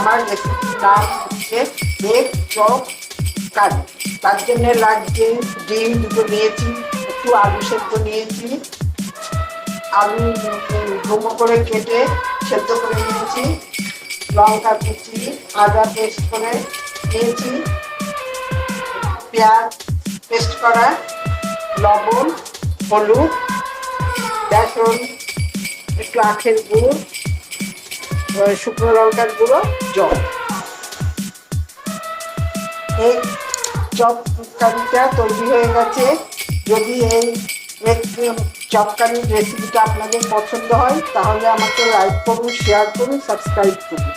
আমার রেসিপির নাম হচ্ছে এগ চপ কারি। তার জন্য লাগছে ডিম দুটো নিয়েছি, একটু আলু সেদ্ধ নিয়েছি, আলু ডুমো করে কেটে সেদ্ধ করে নিয়েছি, লঙ্কা কুচি, আদা পেস্ট করে নিয়েছি, পেঁয়াজ পেস্ট করা, লবণ, হলুদ, বেসন, একটু আখের গুঁড়ো, শুকনো লঙ্কার গুঁড়ো, জল। এই চপ কারিটা তৈরি হয়ে গেছে। যদি এই চপ কারির রেসিপিটা আপনাদের পছন্দ হয় তাহলে আমাকে লাইক করুন, শেয়ার করুন, সাবস্ক্রাইব করুন।